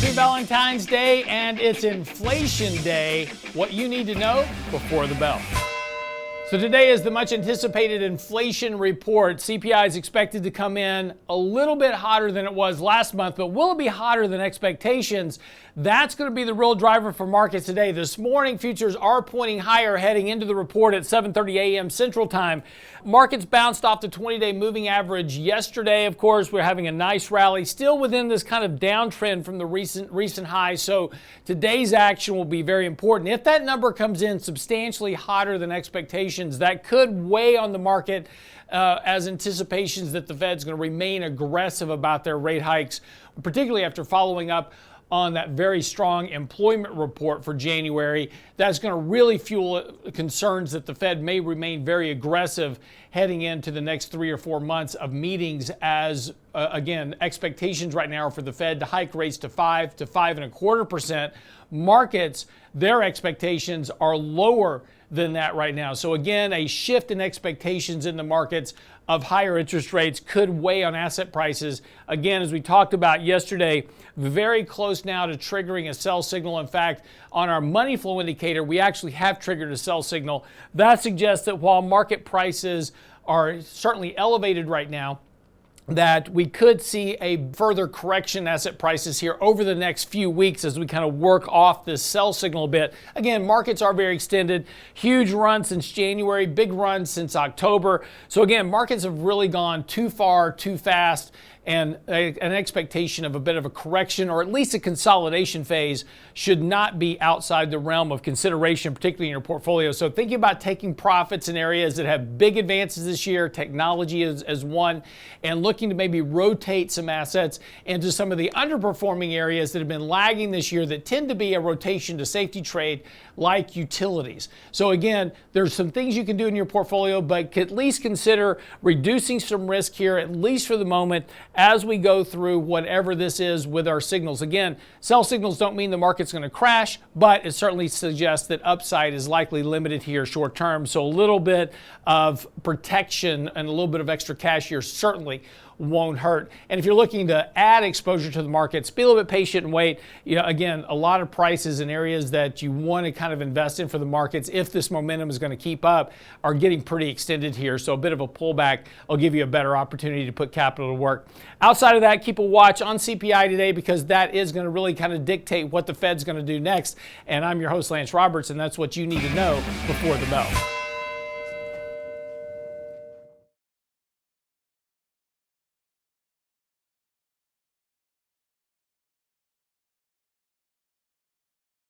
Happy Valentine's Day, and it's Inflation Day. What you need to know before the bell. So today is the much anticipated inflation report. CPI is expected to come in a little bit hotter than it was last month, but will it be hotter than expectations? That's going to be the real driver for markets today. This morning, futures are pointing higher heading into the report at 7:30 a.m. Central Time. Markets bounced off the 20-day moving average yesterday. Of course, we're having a nice rally, still within this kind of downtrend from the recent high. So today's action will be very important. If that number comes in substantially hotter than expectations, that could weigh on the market as anticipations that the Fed's going to remain aggressive about their rate hikes, particularly after following up on that very strong employment report for January. That's going to really fuel concerns that the Fed may remain very aggressive heading into the next 3 or 4 months of meetings as, again, expectations right now are for the Fed to hike rates to 5 to 5.25%. Markets, their expectations are lower than that right now. So again, a shift in expectations in the markets of higher interest rates could weigh on asset prices. Again, as we talked about yesterday, very close now to triggering a sell signal. In fact, on our money flow indicator, we actually have triggered a sell signal. That suggests that while market prices are certainly elevated right now, that we could see a further correction in asset prices here over the next few weeks as we kind of work off this sell signal a bit. Again, markets are very extended, huge run since January, big run since October. So again, markets have really gone too far, too fast, and an expectation of a bit of a correction or at least a consolidation phase should not be outside the realm of consideration, particularly in your portfolio. So thinking about taking profits in areas that have big advances this year, technology as one, and looking to maybe rotate some assets into some of the underperforming areas that have been lagging this year that tend to be a rotation to safety trade like utilities. So again, there's some things you can do in your portfolio, but at least consider reducing some risk here, at least for the moment, as we go through whatever this is with our signals. Again, sell signals don't mean the market's going to crash, but it certainly suggests that upside is likely limited here short term. So a little bit of protection and a little bit of extra cash here certainly won't hurt. And if you're looking to add exposure to the markets, be a little bit patient and wait. You know, again, a lot of prices in areas that you want to kind of invest in for the markets, if this momentum is going to keep up, are getting pretty extended here. So a bit of a pullback will give you a better opportunity to put capital to work. Outside of that, keep a watch on CPI today because that is going to really kind of dictate what the Fed's going to do next. And I'm your host, Lance Roberts, and that's what you need to know before the bell.